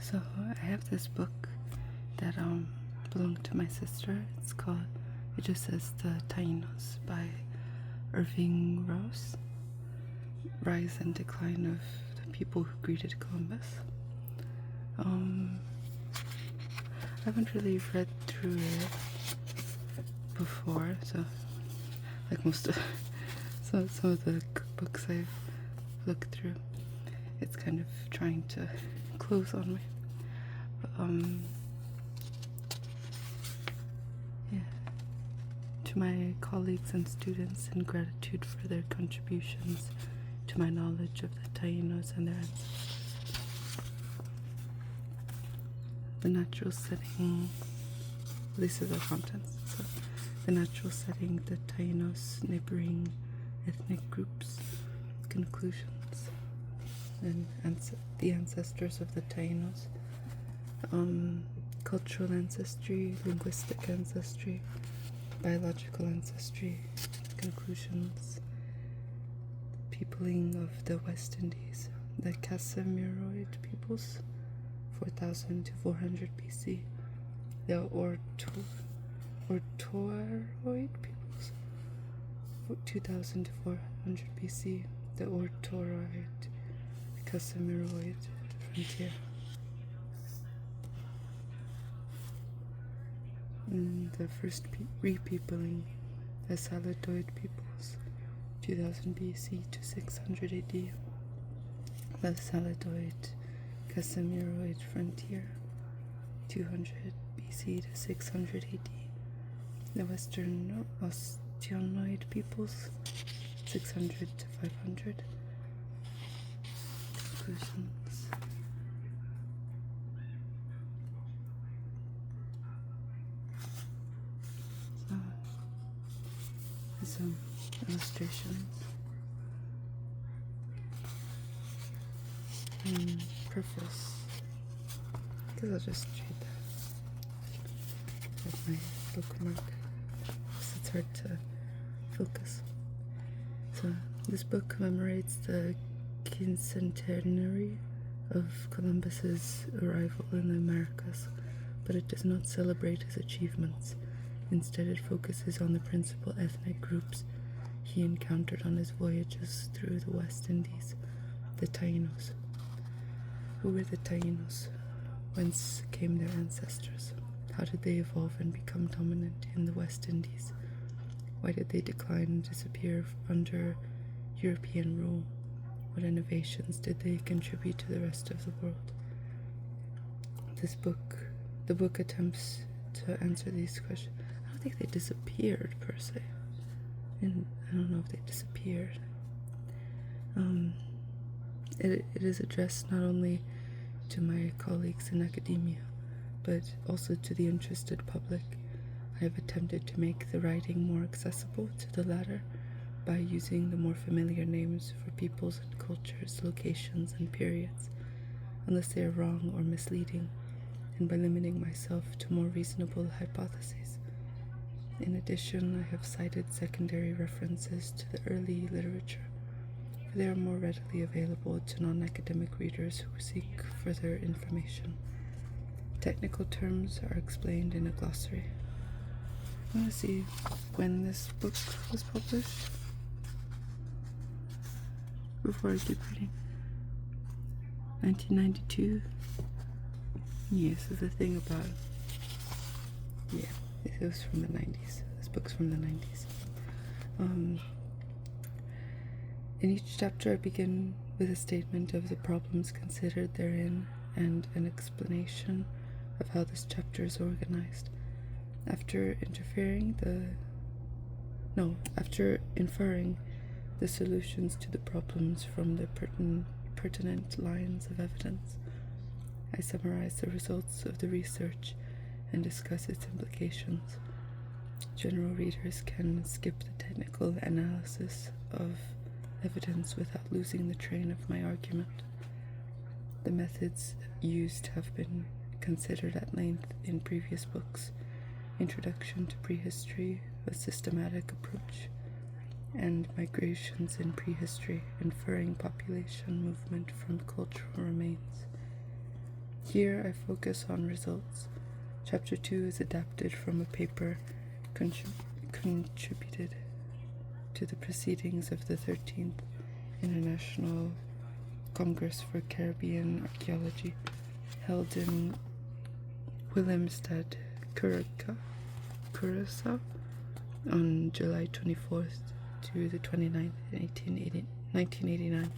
So I have this book that belonged to my sister. It just says The Tainos by Irving Rose. Rise and Decline of the People Who Greeted Columbus. I haven't really read through it before, so like most of some of the books I've looked through, it's kind of trying to close on me. But, yeah. To my colleagues and students, in gratitude for their contributions to my knowledge of the Tainos and their ancestors. The natural setting, these are the contents. So, the natural setting, the Tainos, neighboring ethnic groups, conclusions, and the ancestors of the Tainos, cultural ancestry, linguistic ancestry, biological ancestry, conclusions, peopling of the West Indies, the Casimiroid peoples, 4000 to 400 BC, the Ortoroid peoples, 2000 to 400 BC, the Ortoroid Casimiroid frontier, and the first repeopling, the Saladoid peoples, 2000 BC to 600 AD, the Saladoid Casimiroid frontier, 200 BC to 600 AD, the Western Ostionoid peoples, 600 to 500. Conclusions. So, some illustrations. Preface. I guess I'll just read that with my bookmark, because it's hard to focus. So, this book commemorates the quincentenary of Columbus's arrival in the Americas, but it does not celebrate his achievements. Instead, it focuses on the principal ethnic groups he encountered on his voyages through the West Indies, the Tainos. Who were the Tainos? Whence came their ancestors? How did they evolve and become dominant in the West Indies? Why did they decline and disappear under European rule? What innovations did they contribute to the rest of the world? The book attempts to answer these questions. I don't think they disappeared per se. And I don't know if they disappeared. It is addressed not only to my colleagues in academia, but also to the interested public. I have attempted to make the writing more accessible to the latter by using the more familiar names for peoples and cultures, locations, and periods, unless they are wrong or misleading, and by limiting myself to more reasonable hypotheses. In addition, I have cited secondary references to the early literature. They are more readily available to non-academic readers who seek further information. Technical terms are explained in a glossary. I want to see when this book was published before I keep reading. 1992. Yes, there's a thing about. Yeah, it was from the 90s. This book's from the 90s. In each chapter, I begin with a statement of the problems considered therein and an explanation of how this chapter is organized. After inferring the solutions to the problems from the pertinent lines of evidence, I summarize the results of the research and discuss its implications. General readers can skip the technical analysis of evidence without losing the train of my argument. The methods used have been considered at length in previous books: Introduction to Prehistory, a systematic approach, and Migrations in Prehistory, inferring population movement from cultural remains. Here I focus on results. Chapter 2 is adapted from a paper contributed to the proceedings of the 13th International Congress for Caribbean Archaeology, held in Willemstad, Curaçao, on July 24th to the 29th, 1989.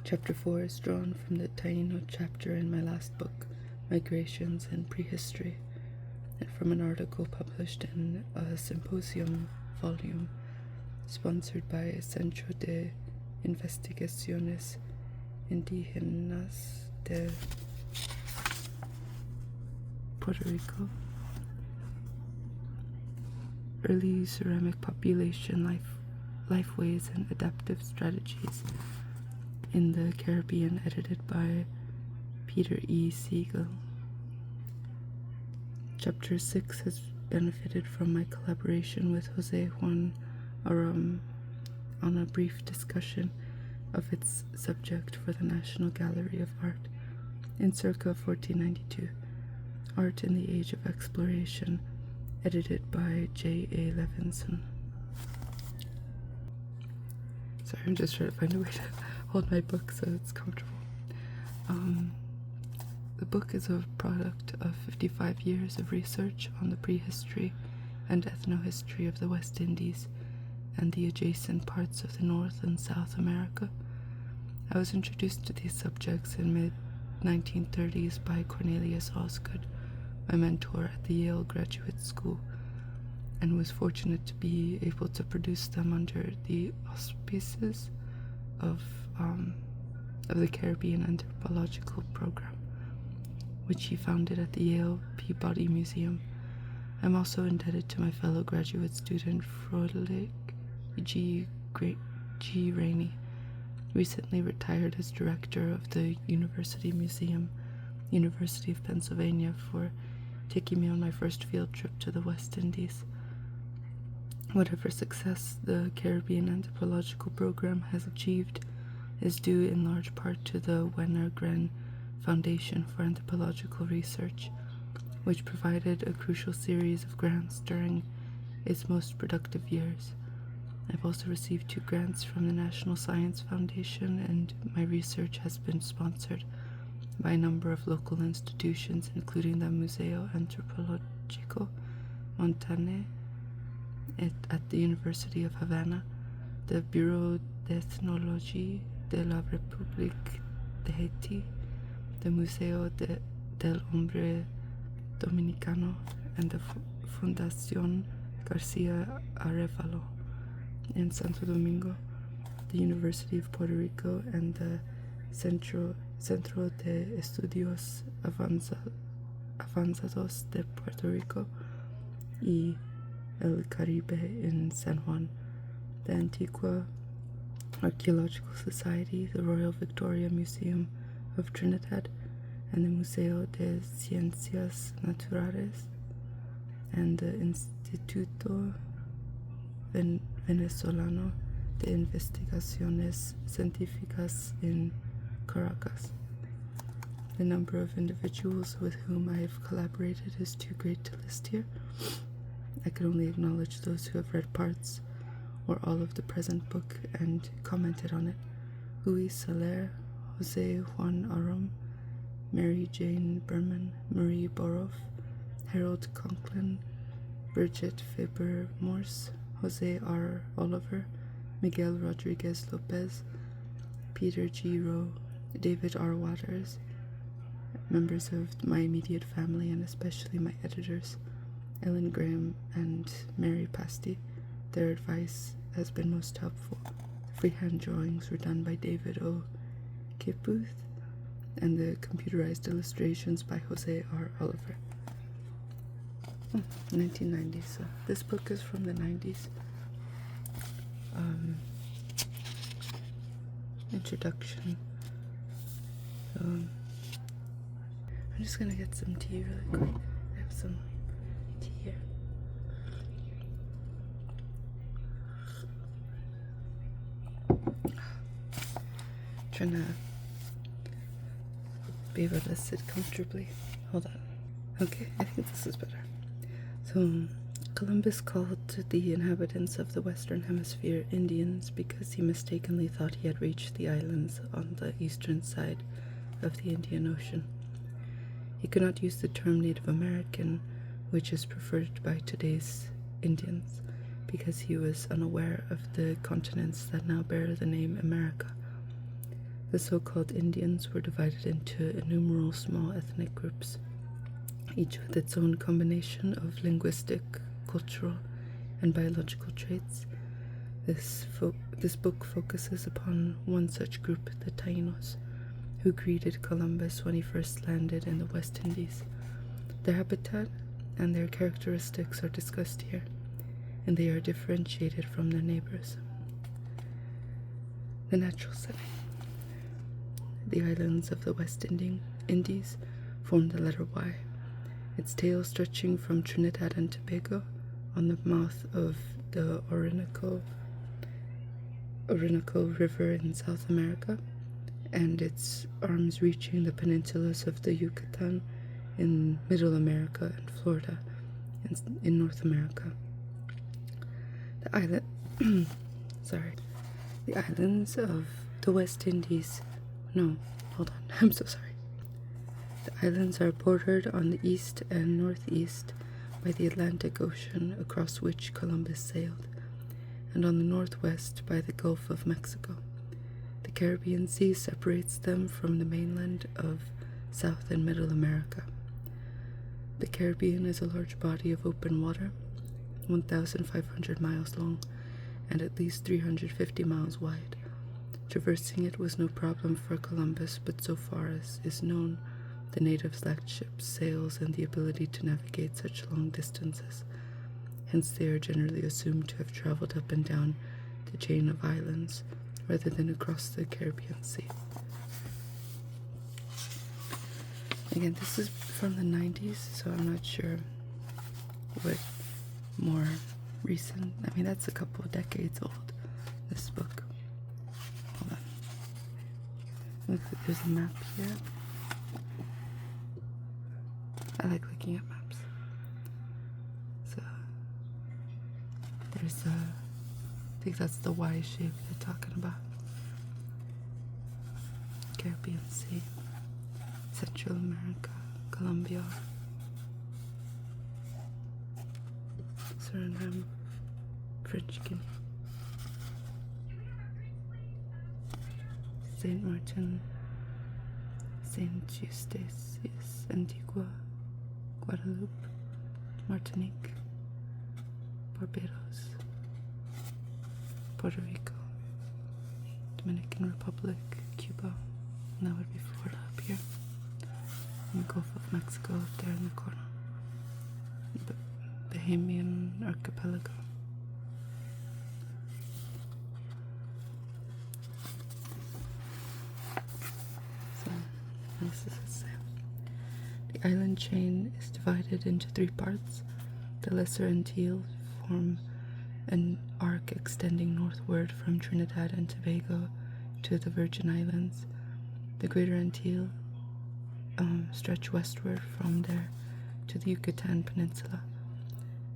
Chapter 4 is drawn from the Tainos chapter in my last book, Migrations and Prehistory, and from an article published in a symposium volume sponsored by Centro de Investigaciones Indígenas de Puerto Rico, Early Ceramic Population Lifeways and Adaptive Strategies in the Caribbean, edited by Peter E. Siegel. Chapter 6 has benefited from my collaboration with Jose Juan Aram on a brief discussion of its subject for the National Gallery of Art in circa 1492, Art in the Age of Exploration, edited by J. A. Levinson. Sorry, I'm just trying to find a way to hold my book so it's comfortable. The book is a product of 55 years of research on the prehistory and ethnohistory of the West Indies and the adjacent parts of the North and South America. I was introduced to these subjects in mid-1930s by Cornelius Osgood, my mentor at the Yale Graduate School, and was fortunate to be able to produce them under the auspices of the Caribbean Anthropological Program, which he founded at the Yale Peabody Museum. I'm also indebted to my fellow graduate student Froelich G. Rainey, recently retired as director of the University Museum, University of Pennsylvania, for taking me on my first field trip to the West Indies. Whatever success the Caribbean Anthropological Program has achieved is due in large part to the Wenner-Gren Foundation for Anthropological Research, which provided a crucial series of grants during its most productive years. I've also received 2 grants from the National Science Foundation, and my research has been sponsored by a number of local institutions, including the Museo Antropológico Montane at the University of Havana, the Bureau d'Ethnologie de la République de Haiti, the Museo del Hombre Dominicano, and the Fundación García Arevalo in Santo Domingo, the University of Puerto Rico, and the Centro de Estudios Avanzados de Puerto Rico y el Caribe in San Juan, the Antigua Archaeological Society, the Royal Victoria Museum of Trinidad, and the Museo de Ciencias Naturales, and the Instituto Venezolano de Investigaciones Científicas in Caracas. The number of individuals with whom I have collaborated is too great to list here. I can only acknowledge those who have read parts or all of the present book and commented on it: Louis Soler, Jose Juan Aram, Mary Jane Berman, Marie Boroff, Harold Conklin, Bridget Faber Morse, Jose R. Oliver, Miguel Rodriguez Lopez, Peter G. Rowe, David R. Waters, members of my immediate family and especially my editors, Ellen Graham and Mary Pasty. Their advice has been most helpful. The freehand drawings were done by David O. Kiputh, and the computerized illustrations by Jose R. Oliver. 1990s. So this book is from the 90s. Introduction. I'm just gonna get some tea really quick. I have some tea here. Trying to be able to sit comfortably. Hold on. Okay, I think this is better. So, Columbus called the inhabitants of the Western Hemisphere Indians because he mistakenly thought he had reached the islands on the eastern side of the Indian Ocean. He could not use the term Native American, which is preferred by today's Indians, because he was unaware of the continents that now bear the name America. The so-called Indians were divided into innumerable small ethnic groups, each with its own combination of linguistic, cultural, and biological traits. This book focuses upon one such group, the Tainos, who greeted Columbus when he first landed in the West Indies. Their habitat and their characteristics are discussed here, and they are differentiated from their neighbors. The natural setting. The islands of the West Indies form the letter Y, its tail stretching from Trinidad and Tobago on the mouth of the Orinoco River in South America, and its arms reaching the peninsulas of the Yucatan in Middle America and Florida in North America. The islands of the West Indies. No, hold on. I'm so sorry. The islands are bordered on the east and northeast by the Atlantic Ocean, across which Columbus sailed, and on the northwest by the Gulf of Mexico. The Caribbean Sea separates them from the mainland of South and Middle America. The Caribbean is a large body of open water, 1,500 miles long and at least 350 miles wide. Traversing it was no problem for Columbus, but so far as is known, the natives lacked ships, sails, and the ability to navigate such long distances. Hence they are generally assumed to have traveled up and down the chain of islands, rather than across the Caribbean Sea. Again, this is from the 90s, so I'm not sure what more recent. I mean, that's a couple of decades old, this book. Hold on. Looks like there's a map here. I like looking at maps. So, there's I think that's the Y shape they're talking about. Caribbean Sea, Central America, Colombia, Suriname, French Guinea, Saint Martin, Saint Eustatius, Antigua, Guadeloupe, Martinique, Barbados, Puerto Rico, Dominican Republic, Cuba, and that would be Florida up here, and the Gulf of Mexico up there in the corner, Bahamian Archipelago. So, this is it say. The island chain is divided into 3 parts. The Lesser Antilles form an arc extending northward from Trinidad and Tobago to the Virgin Islands. The Greater Antilles stretch westward from there to the Yucatan Peninsula,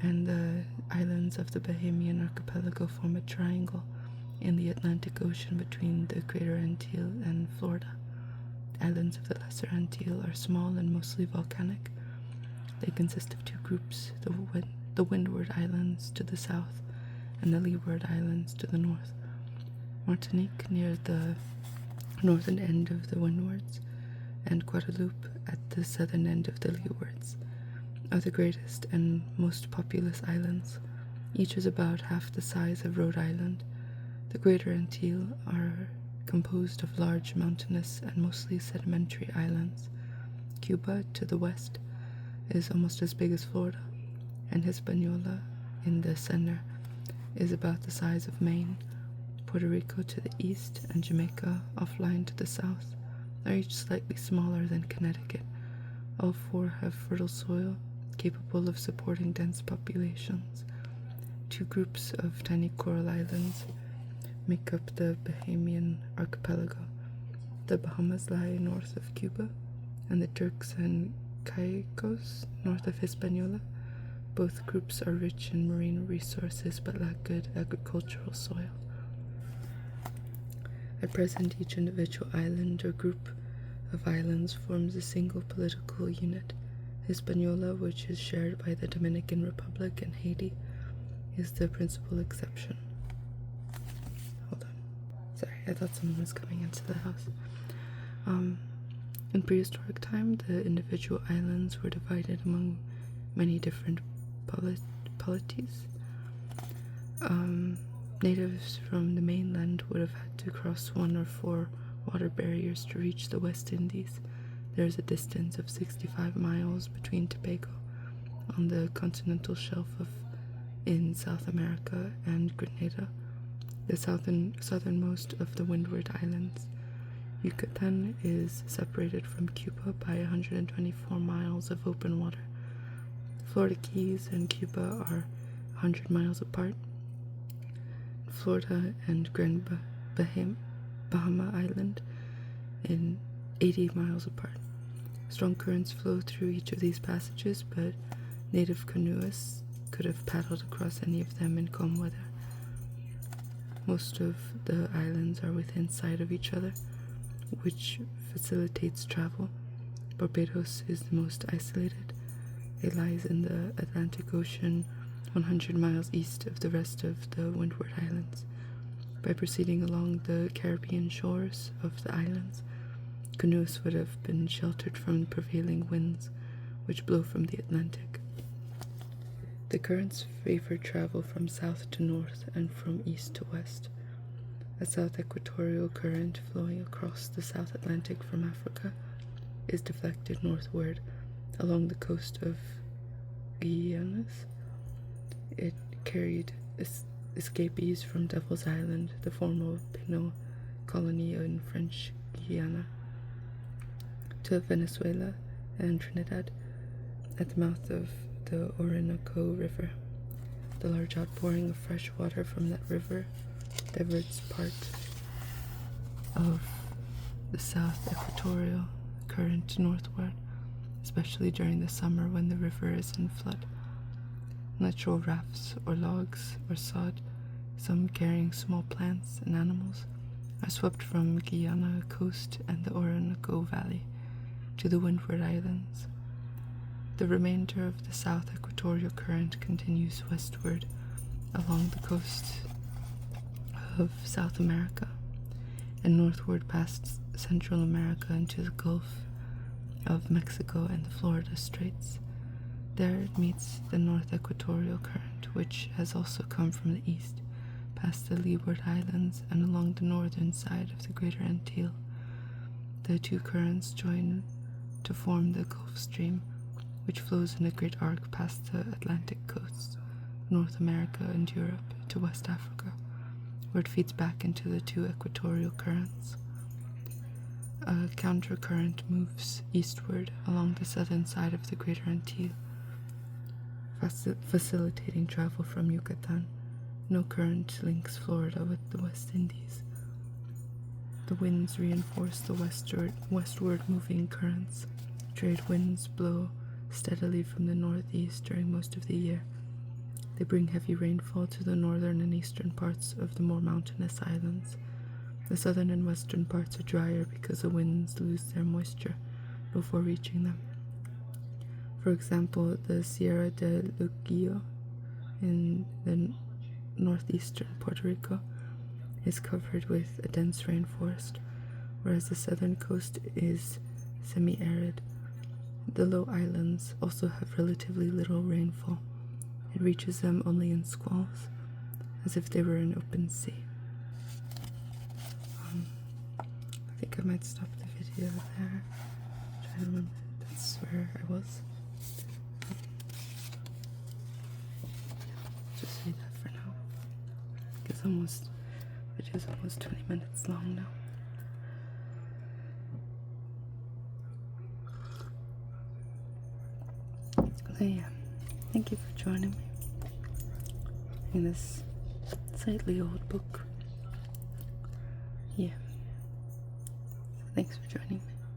and the islands of the Bahamian Archipelago form a triangle in the Atlantic Ocean between the Greater Antilles and Florida. The islands of the Lesser Antilles are small and mostly volcanic. They consist of 2 groups, the Windward Islands to the south and the Leeward Islands to the north. Martinique near the northern end of the Windwards, and Guadeloupe at the southern end of the Leewards, are the greatest and most populous islands. Each is about half the size of Rhode Island. The Greater Antilles are composed of large mountainous and mostly sedimentary islands. Cuba, to the west, is almost as big as Florida, and Hispaniola, in the center, is about the size of Maine. Puerto Rico to the east and Jamaica, offline to the south, are each slightly smaller than Connecticut. All 4 have fertile soil, capable of supporting dense populations. 2 groups of tiny coral islands make up the Bahamian Archipelago. The Bahamas lie north of Cuba, and the Turks and Caicos, north of Hispaniola. Both groups are rich in marine resources but lack good agricultural soil. At present, each individual island or group of islands forms a single political unit. Hispaniola, which is shared by the Dominican Republic and Haiti, is the principal exception. Hold on. Sorry, I thought someone was coming into the house. In prehistoric time, the individual islands were divided among many different polities. Natives from the mainland would have had to cross 1 or 4 water barriers to reach the West Indies. There is a distance of 65 miles between Tobago on the continental shelf in South America and Grenada, the southernmost of the Windward Islands. Yucatan is separated from Cuba by 124 miles of open water. Florida Keys and Cuba are 100 miles apart. Florida and Grand Bahama Island in 80 miles apart. Strong currents flow through each of these passages, but native canoeists could have paddled across any of them in calm weather. Most of the islands are within sight of each other, which facilitates travel. Barbados is the most isolated. It lies in the Atlantic Ocean, 100 miles east of the rest of the Windward Islands. By proceeding along the Caribbean shores of the islands, canoeists would have been sheltered from prevailing winds, which blow from the Atlantic. The currents favor travel from south to north and from east to west. A south equatorial current flowing across the South Atlantic from Africa is deflected northward along the coast of Guyana. It carried escapees from Devil's Island, the former penal colony in French Guiana, to Venezuela and Trinidad at the mouth of the Orinoco River. The large outpouring of fresh water from that river diverts part of the south equatorial current northward, especially during the summer when the river is in flood. Natural rafts or logs or sod, some carrying small plants and animals, are swept from Guyana coast and the Orinoco Valley to the Windward Islands. The remainder of the south equatorial current continues westward along the coast of South America and northward past Central America into the Gulf of Mexico and the Florida Straits. There it meets the north equatorial current, which has also come from the east, past the Leeward Islands and along the northern side of the Greater Antille. The two currents join to form the Gulf Stream, which flows in a great arc past the Atlantic coasts, North America and Europe, to West Africa, where it feeds back into the two equatorial currents. A countercurrent moves eastward along the southern side of the Greater Antille, facilitating travel from Yucatan. No current links Florida with the West Indies. The winds reinforce the westward moving currents. Trade winds blow steadily from the northeast during most of the year. They bring heavy rainfall to the northern and eastern parts of the more mountainous islands. The southern and western parts are drier because the winds lose their moisture before reaching them. For example, the Sierra de Luquillo in the northeastern Puerto Rico is covered with a dense rainforest, whereas the southern coast is semi-arid. The low islands also have relatively little rainfall. It reaches them only in squalls, as if they were an open sea. I think I might stop the video there. Try to remember that's where I was. Just say that for now. It's video's almost 20 minutes long now. So yeah, thank you for joining me in this slightly old book. Yeah. Thanks for joining me.